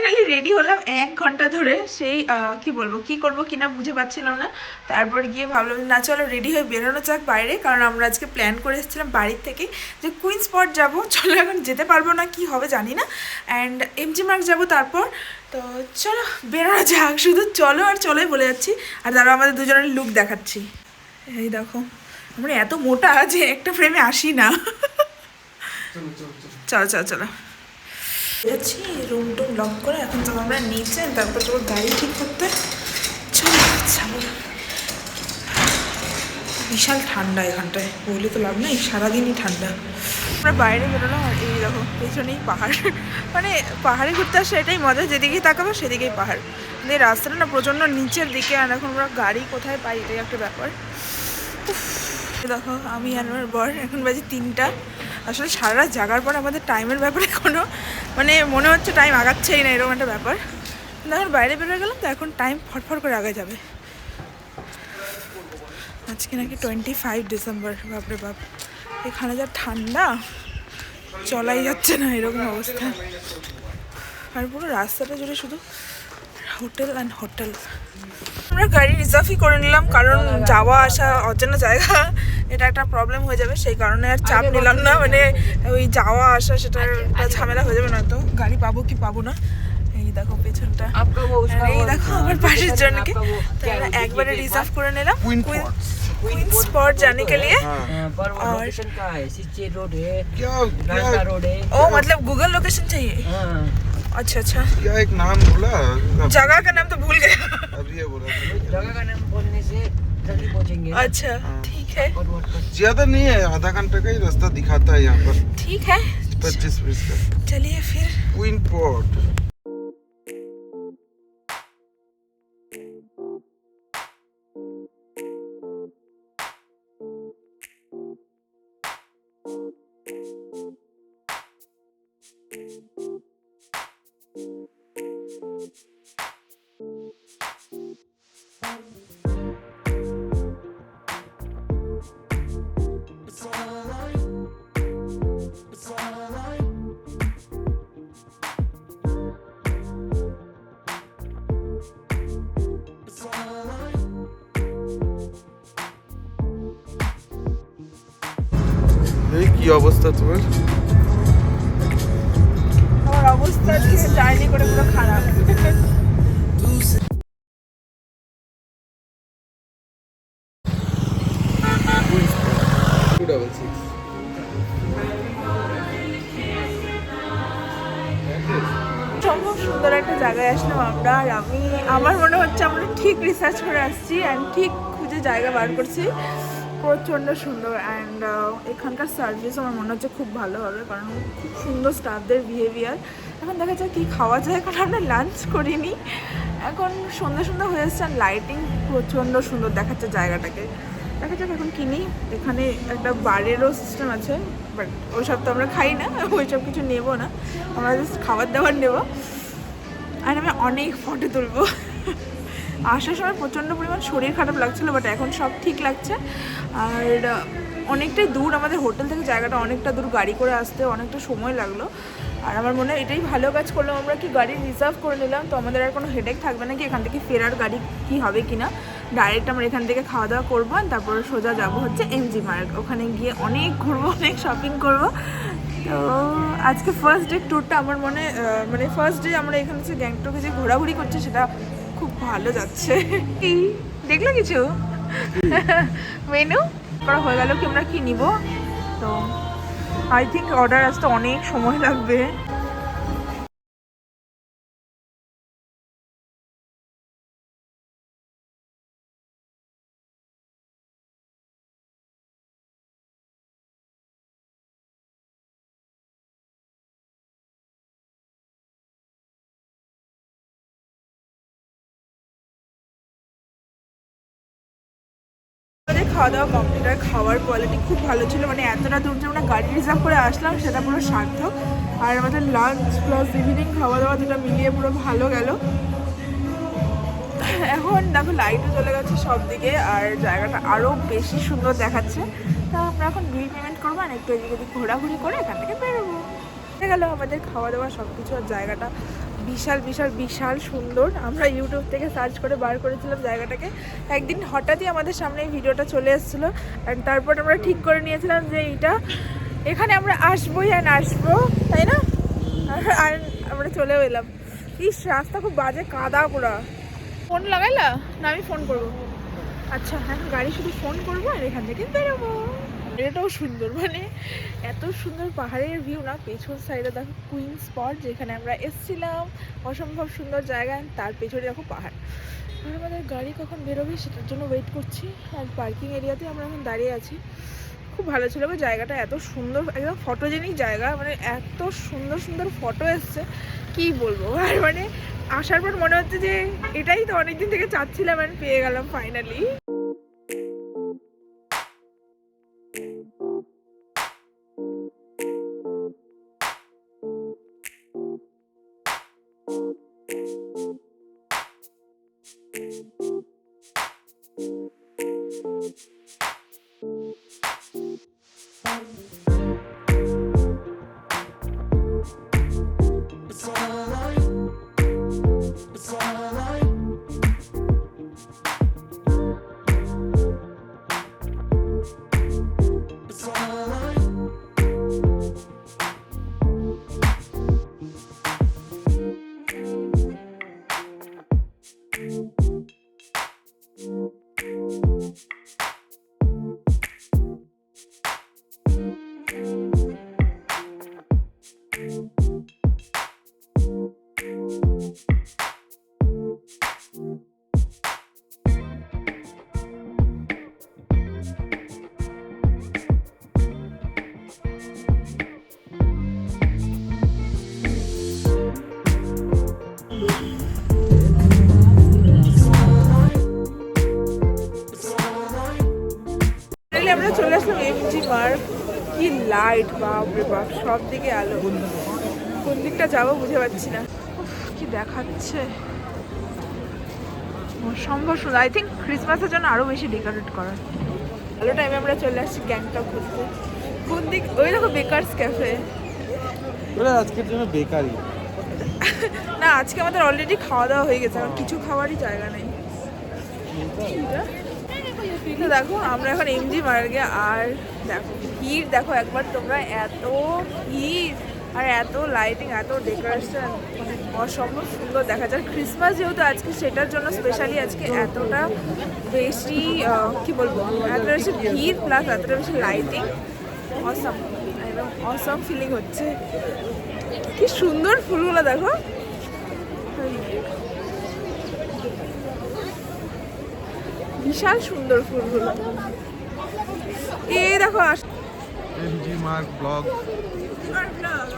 Finally ready হলাম 1 ঘন্টা ধরে। সেই কি বলবো, কি করব কি না বুঝে পাচ্ছিলাম না। তারপর গিয়ে ভাবলাম না চলো রেডি হয়ে বেরোনো যাক বাইরে, কারণ আমরা আজকে প্ল্যান করে এসেছিলাম বাড়ির থেকে যে কুইন স্পট যাবো। চলো এখন যেতে পারবো না কি হবে জানি না, অ্যান্ড এমজি মার্গ যাবো তারপর। তো চলো বেরোনো যাক, শুধু চলো আর চলোই বলে যাচ্ছি। আর তারা আমাদের দুজনের লুক দেখাচ্ছি, এই দেখো আমরা এত মোটা যে একটা ফ্রেমে আসি না। চলো চলো চলো যাচ্ছি, রুম টুম লক করে এখন যাবো আমরা নিচে, তারপর যাবো গাড়ি ঠিক করতে। চলো যাবো। বিশাল ঠান্ডা এখানটায়, বলে তো লাভ নেই, সারাদিনই ঠান্ডা। আমরা বাইরে বেরোলাম আর এই দেখো পেছনেই পাহাড়। মানে পাহাড়ে ঘুরতে আসলে এটাই মজা, যেদিকেই তাকাবো সেদিকেই পাহাড়। কিন্তু এই রাস্তাটা না প্রচণ্ড নিচের দিকে, আর এখন আমরা গাড়ি কোথায় পাই এটাই একটা ব্যাপার। দেখো আমি আর আমার বর, এখন বাজে 3টা। আসলে সারা রাত জাগার পর আমাদের টাইমের ব্যাপারে কোনো মানে মনে হচ্ছে টাইম আগাচ্ছেই না, এরকম একটা ব্যাপার। কিন্তু এখন বাইরে বেরোয় গেলাম তো এখন টাইম ফটফট করে আগে যাবে। আজকে নাকি 25 ডিসেম্বর। বাপরে বাপ, এখানে যা ঠান্ডা চলাই যাচ্ছে না, এরকম অবস্থা। আর পুরো রাস্তাটা জুড়ে শুধু হোটেল অ্যান্ড হোটেল। আমরা গাড়ি রিজার্ভই করে নিলাম, কারণ যাওয়া আসা অচেনা জায়গা, এটা একটা প্রবলেম হয়ে যাবে, সেই কারণে আর চাপ নিলাম না। মানে ওই যাওয়া আসা সেটা একটা ঝামেলা হয়ে যাবে, নয়তো গাড়ি পাবো কি পাবো না। এই দেখো পেছনটা, এই দেখো আমার পাশের জনকে একবারে রিজার্ভ করে নিলাম क्वीन स्पॉट जाने के लिए। और रोड है, रोड है। ओ मतलब गूगल लोकेशन चाहिए। अच्छा अच्छा, क्या एक नाम बोला, जगह का नाम तो भूल गया। अभी ये बोला जगह का नाम बोलने से जल्दी पहुंचेंगे। अच्छा ठीक है, ज्यादा नहीं है, आधा घंटे का ही रास्ता दिखाता है यहाँ पर। ठीक है 25 का। चलिए फिर। क्वीन पोर्ट এই কি অবস্থা তোমার? আমার অবস্থা আজকে জার্নি করে পুরো খারাপ। সম্ভব সুন্দর একটা জায়গায় আসলাম আমরা, আর আমার মনে হচ্ছে আমরা ঠিক রিসার্চ করে আসছি অ্যান্ড ঠিক খুঁজে জায়গা বার করছি। প্রচণ্ড সুন্দর, অ্যান্ড এখানকার সার্ভিস আমার মনে হচ্ছে খুব ভালো হবে, কারণ খুব সুন্দর স্টাফদের বিহেভিয়ার। এখন দেখা যায় কী খাওয়া যায়, কারণ আমরা লাঞ্চ করিনি, এখন সন্ধ্যা সন্ধ্যা হয়ে এসছে, আর লাইটিং প্রচণ্ড সুন্দর দেখাচ্ছে জায়গাটাকে। দেখা যাক এখন কিনি। এখানে একটা বারেরও সিস্টেম আছে, বাট ওইসব তো আমরা খাই না, ওইসব কিছু নেবো না, আমরা জাস্ট খাবার দাবার নেবো। আর আমি অনেক ফটো তুলবো। আসার সময় প্রচণ্ড পরিমাণ শরীর খারাপ লাগছিলো, বাট এখন সব ঠিক লাগছে। আর অনেকটাই দূর আমাদের হোটেল থেকে, জায়গাটা অনেকটা দূর, গাড়ি করে আসতে অনেকটা সময় লাগলো। আর আমার মনে হয় এটাই ভালো কাজ করলাম আমরা, কি গাড়ি রিজার্ভ করে নিলাম, তো আমাদের আর কোনো হেডেক থাকবে না কি এখান থেকে ফেরার গাড়ি কি হবে কি না। ডাইরেক্ট আমরা এখান থেকে খাওয়া দাওয়া করবো, তারপরে সোজা যাবো হচ্ছে এমজি মার্গ। ওখানে গিয়ে অনেক ঘুরবো, অনেক শপিং করবো। তো আজকে ফার্স্ট ডে ট্যুরটা আমার মানে ফার্স্ট ডে আমরা এখানে যে গ্যাংটকে যে ঘোরাঘুরি করছি সেটা খুব ভালো যাচ্ছে। কি দেখলো কিছু মেনু করা হয়ে গেল কি আমরা কি নিব, তো আই থিঙ্ক অর্ডার আসতে অনেক সময় লাগবে। খাওয়া দাওয়া কমপ্লিট, আর খাওয়ার কোয়ালিটি খুব ভালো ছিল, মানে এতটা দূর যে আমরা গাড়ি রিজার্ভ করে আসলাম সেটা পুরো সার্থক। আর আমাদের লাঞ্চ প্লাস ইভিনিং খাওয়া দাওয়া দুটো মিলিয়ে পুরো ভালো গেল। এখন দেখো লাইটও চলে গেছে সব দিকে, আর জায়গাটা আরও বেশি সুন্দর দেখাচ্ছে। তা আমরা এখন বিল পেমেন্ট করবো, আর একটু এদিকে ঘোরাঘুরি করে এখান থেকে বেরোবো। হয়ে গেল আমাদের খাওয়া দাওয়া সব কিছু, আর জায়গাটা বিশাল বিশাল বিশাল সুন্দর। আমরা ইউটিউব থেকে সার্চ করে বার করেছিলাম জায়গাটাকে, একদিন হঠাৎই আমাদের সামনে এই ভিডিওটা চলে এসেছিলো। আর তারপর আমরা ঠিক করে নিয়েছিলাম যে এখানে আমরা আসবোই আর আসবো, তাই না? আর আমরা চলেও এলাম। ইস, রাস্তা খুব বাজে, কাদা পুরা। ফোন লাগাইলা না? আমি ফোন করবো। আচ্ছা, এখন গাড়ি শুধু ফোন করবো আর এখান থেকে বেরোবো। এটাও সুন্দর, মানে এত সুন্দর পাহাড়ের ভিউ না। পেছন সাইডে দেখো কুইন স্পট, যেখানে আমরা এসেছিলাম, অসম্ভব সুন্দর জায়গা। তার পেছনে দেখো পাহাড়। আর আমাদের গাড়ি কখন বেরোবে সেটার জন্য ওয়েট করছি। আর পার্কিং এরিয়াতে আমরা এখন দাঁড়িয়ে আছি। খুব ভালো ছিল গো জায়গাটা, এত সুন্দর, একদম ফটোজেনিক জায়গা, মানে এত সুন্দর সুন্দর ফটো এসছে কি বলবো। আর মানে আসার পর মনে হচ্ছে যে এটাই তো অনেকদিন থেকে চাচ্ছিলাম, আর পেয়ে গেলাম ফাইনালি। আমরা চলে আসলাম এমজি মার্গ। কি লাইট, বাপরে বাপ, সব দিকে আলো। কোন দিকটা যাবো বুঝে পাচ্ছি না। কি দেখাচ্ছে, অসম্ভব সুন্দর। আই থিঙ্ক ক্রিসমাসের জন্য আরো বেশি ডেকোরেট করা। ভালো টাইমে আমরা চলে আসছি গ্যাংটক ঘুরতে। কোন দিক? ওই দেখো বেকারস ক্যাফে। আজকের জন্য বেকারি না, আজকে আমাদের অলরেডি খাওয়া দাওয়া হয়ে গেছে, আর কিছু খাওয়ারই জায়গা নেই। তো দেখো আমরা এখন এমজি মার্গে, আর দেখো ভিড় দেখো একবার তোমরা, এত ভিড় আর এত লাইটিং, এত ডেকোরেশন, মানে অসম্ভব সুন্দর দেখা যায়। ক্রিসমাস যেহেতু আজকে, সেটার জন্য স্পেশালি আজকে এতটা বেশি কি বলবো, এত বেশি ভিড় প্লাস এতটা বেশি লাইটিং। অসম, একদম অসম ফিলিং হচ্ছে। কি সুন্দর ফুলগুলো দেখো, বিশাল সুন্দর ফুলগুলো। এই দেখো এমজি মার্গ ব্লগ।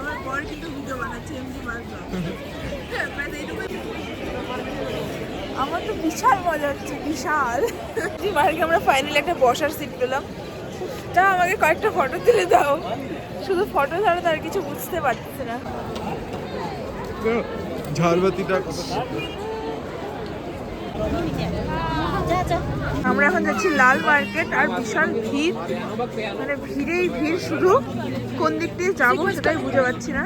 আমার বর কিন্তু ভিডিও বানাচ্ছে এমজি মার্গ ব্লগ। আমার তো বিশাল মজা হচ্ছে, বিশাল। এমজি মার্গে আমরা ফাইনালি একটা বসার সিট পেলাম। তা আমাকে কয়েকটা ফটো তুলে দাও। শুধু ফটো ছাড়া তো আর কিছু বুঝতে পারতেছি না। ঝাড়বাতিটা আমরা এখন যাচ্ছি লাল মার্কেট, আর বিশাল ভিড়, মানে ভিড়েই ভিড় শুধু। কোন দিক দিয়ে যাবো সেটাই বুঝে পাচ্ছি না,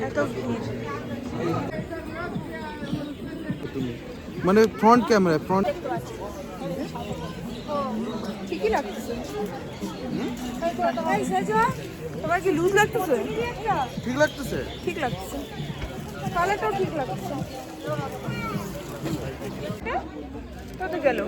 এত ভিড়। মানে ফ্রন্ট ক্যামেরা, ফ্রন্ট ঠিকই লাগতেছে। তোমার কি লুজ লাগতেছে? ঠিক লাগতেছে, ঠিক লাগতেছে, কালারটাও ঠিক লাগতেছে। কত গেল?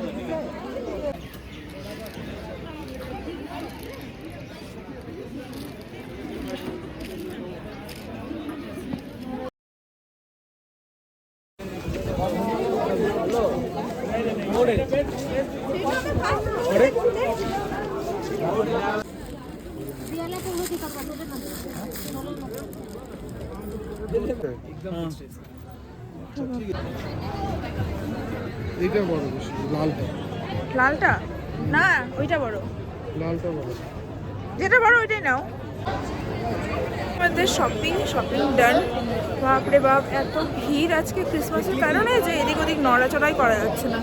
এইটা বড় বেশি, লালটা। লালটা না, ওইটা বড়। লালটা বড়, যেটা বড় ওইটাই নাও। আমাদের শপিং ডান। বাপরে বাপ, এত ভিড় আজকে ক্রিসমাসের কারণে যে এদিক ওদিক নড়াচড়াই করা যাচ্ছে না।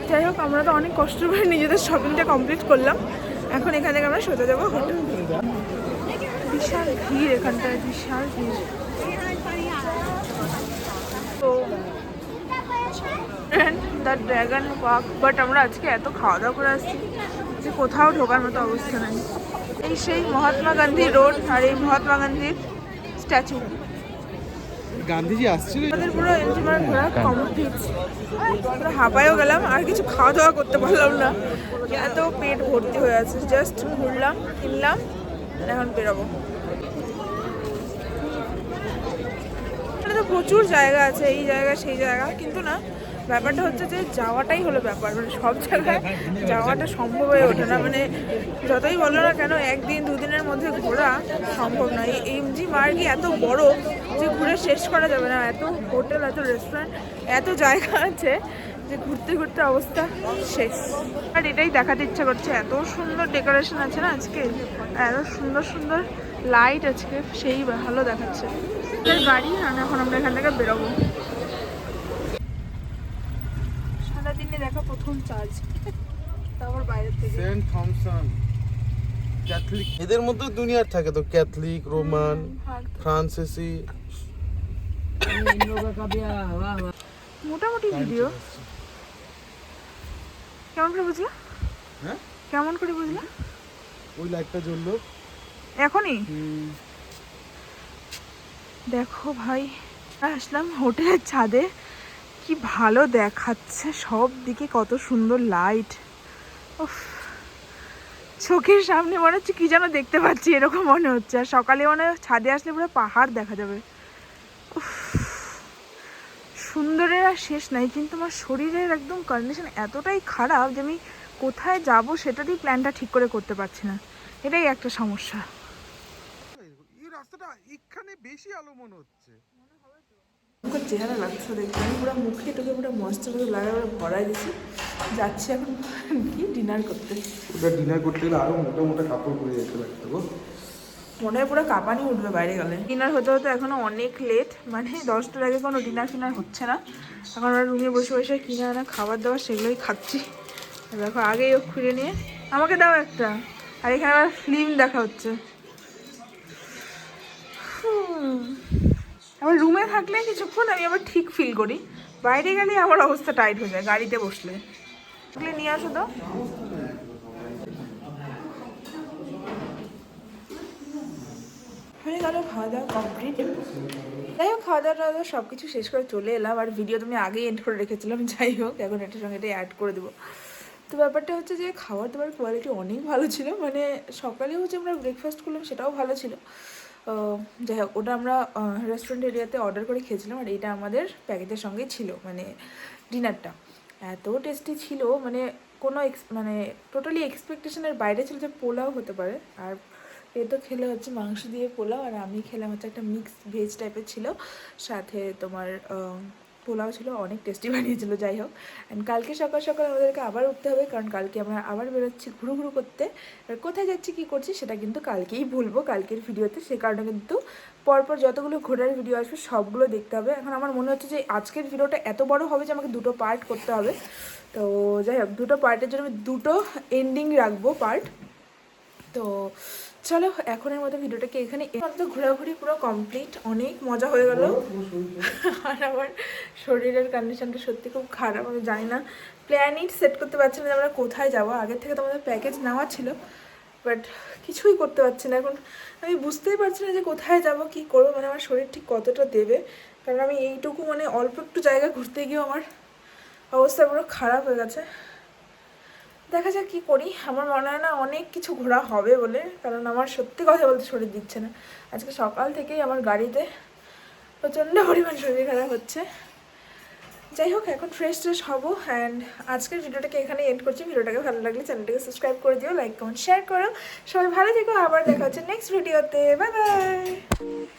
যাই হোক, আমরা তো অনেক কষ্ট করে নিজেদের শপিংটা কমপ্লিট করলাম। এখন এখান থেকে আমরা সোজা যাবো হোটেল। বিশাল ভিড় এখানটায়, বিশাল ভিড়। দ্য ড্রাগন পার্ক, বাট আমরা আজকে এত খাওয়া দাওয়া করে আসছি যে কোথাও ঢোকার মতো অবস্থা নেই। এই সেই মহাত্মা গান্ধী রোড আর এই মহাত্মা গান্ধীর স্ট্যাচু। গান্ধীজি আসছিল। আমাদের পুরো এনজিমার ঘোরা কমপ্লিট, পুরো হাঁপায়ও গেলাম, আর কিছু খাওয়া দাওয়া করতে পারলাম না, এত পেট ভর্তি হয়ে আছে। জাস্ট ঘুরলাম, কিনলাম, এখন বেরোবো। এখানে তো প্রচুর জায়গা আছে, এই জায়গা সেই জায়গা, কিন্তু না ব্যাপারটা হচ্ছে যে যাওয়াটাই হলো ব্যাপার, মানে সব জায়গায় যাওয়াটা সম্ভব হয়ে ওঠে না। মানে যতই বলো না কেন একদিন দুদিনের মধ্যে ঘোরা সম্ভব নয়। এই এমজি মার্গই এত বড় যে ঘুরে শেষ করা যাবে না, এত হোটেল, এত রেস্টুরেন্ট, এত জায়গা আছে যে ঘুরতে ঘুরতে অবস্থা শেষ। আর এটাই দেখাতে ইচ্ছা করছে, এত সুন্দর ডেকোরেশন আছে না আজকে, এত সুন্দর সুন্দর লাইট আজকে, সেই ভালো দেখাচ্ছে। গাড়ি আর এখন আমরা এখান থেকে বেরোবো। সারাদিনে দেখা প্রথম চার্জ, তারপর বাইরের থেকে। সেন্ট থমসন ক্যাথলিক, এদের মধ্যে দুনিয়ার থাকে তো, ক্যাথলিক, রোমান, ফ্রান্সিসি। इन लोगों का भी वाह वाह। মোটামুটি ভিডিও। কেমন করে বুঝলা? হ্যাঁ, কেমন করে বুঝলা? ওই লাইটটা জ্বললো এখনই দেখো ভাই, আসলাম হোটেলের ছাদে, কি ভালো দেখাচ্ছে সব দিকে, কত সুন্দর লাইট। উফ, চোখের সামনে মনে হচ্ছে কি যেন দেখতে পাচ্ছি, এরকম মনে হচ্ছে। আর সকালে মনে হয় ছাদে আসলে পুরো পাহাড় দেখা যাবে। উফ, সুন্দরের আর শেষ নাই, কিন্তু আমার শরীরের একদম কন্ডিশন এতটাই খারাপ যে আমি কোথায় যাব সেটারই প্ল্যানটা ঠিক করে করতে পারছি না, এটাই একটা সমস্যা। এই রাস্তাটা এখানে বেশি আলো মনে হচ্ছে। মুখের চেহারা লাগছে দেখতে, আমি পুরো মুখে টুকে পুরো ময়েশ্চারাইজার লাগাবে ভরাই দিচ্ছি। যাচ্ছি এখন কি ডিনার করতে। ওটা ডিনার করতে গেলে আরো মোটা মোটা কাপড় পরে যেতে লাগতো গো। মনে হয় পুরো কাঁপানি উঠবে বাইরে গেলে। ডিনার হতে হতে এখনো অনেক লেট, মানে 10টার আগে কোনো ডিনার ফিনার হচ্ছে না। এখন আমরা রুমে বসে বসে কিনে আনা খাবার দাবার সেগুলোই খাচ্ছি। দেখো আগেই ও খুঁড়ে নিয়ে আমাকে দাও একটা, আর এখানে আবার ফিল্ম দেখা হচ্ছে। আমার রুমে থাকলে কিছুক্ষণ আমি আবার ঠিক ফিল করি, বাইরে গেলে আমার অবস্থা টাইট হয়ে যায়। গাড়িতে বসলে নিয়ে আসো তো। হয়ে গেল খাওয়া দাওয়া কমপ্লিট। যাই হোক, খাওয়া দাওয়া সব কিছু শেষ করে চলে এলাম, আর ভিডিও তুমি আগেই এন্ড করে রেখেছিলাম। যাই হোক, এখন এটার সঙ্গে এটা অ্যাড করে দেবো। তো ব্যাপারটা হচ্ছে যে খাবার দাবার কোয়ালিটি অনেক ভালো ছিল, মানে সকালেও যে আমরা ব্রেকফাস্ট করলাম সেটাও ভালো ছিল। যাই হোক, ওটা আমরা রেস্টুরেন্ট এরিয়াতে অর্ডার করে খেয়েছিলাম, আর এটা আমাদের প্যাকেজের সঙ্গেই ছিল, মানে ডিনারটা এত টেস্টি ছিল, মানে কোনো মানে টোটালি এক্সপেকটেশনের বাইরে ছিল যে পোলাও হতে পারে। আর এ তো খেলে হচ্ছে মাংস দিয়ে পোলাও, আর আমি খেলাম হচ্ছে একটা মিক্স ভেজ টাইপের ছিল, সাথে তোমার পোলাও ছিল, অনেক টেস্টি বানিয়েছিল। যাই হোক, অ্যান্ড কালকে সকাল সকাল আমাদেরকে আবার উঠতে হবে, কারণ কালকে আমরা আবার বেরোচ্ছি ঘুরু ঘুরু করতে। আর কোথায় যাচ্ছি কী করছি সেটা কিন্তু কালকেই বলবো, কালকের ভিডিওতে। সে কারণে কিন্তু পরপর যতগুলো ঘোরার ভিডিও আসবে সবগুলো দেখতে হবে। এখন আমার মনে হচ্ছে যে আজকের ভিডিওটা এত বড় হবে যে আমাকে দুটো পার্ট করতে হবে। তো যাই হোক, দুটো পার্টের জন্য আমি দুটো এন্ডিং রাখবো পার্ট। তো চলো এখনের মতো ভিডিওটাকে এখানে, তো ঘোরাঘুরি পুরো কমপ্লিট, অনেক মজা হয়ে গেল। আর আমার শরীরের কন্ডিশনটা সত্যি খুব খারাপ, আমি জানি না, প্ল্যানই সেট করতে পারছি না যে আমরা কোথায় যাবো। আগের থেকে তোমাদের প্যাকেজ নেওয়া ছিল, বাট কিছুই করতে পারছি না। এখন আমি বুঝতেই পারছি না যে কোথায় যাব, কি করবো, মানে আমার শরীর ঠিক কতটা দেবে। কারণ আমি এইটুকু মানে অল্প একটু জায়গা ঘুরতে গিয়েও আমার অবস্থা পুরো খারাপ হয়ে গেছে। দেখা যাক কী করি। আমার মনে হয় না অনেক কিছু ঘোরা হবে বলে, কারণ আমার সত্যি কথা বলতে শরীর দিচ্ছে না। আজকে সকাল থেকেই আমার গাড়িতে প্রচণ্ড পরিমাণ শরীর খারাপ হচ্ছে। যাই হোক, এখন ফ্রেশ ট্রেশ হবো। অ্যান্ড আজকের ভিডিওটাকে এখানে এন্ড করছি। ভিডিওটাকে ভালো লাগলে চ্যানেলটাকে সাবস্ক্রাইব করে দিও, লাইক কমেন্ট শেয়ার করো। সবাই ভালো থেকো, আবার দেখা হচ্ছে নেক্সট ভিডিওতে। Bye bye.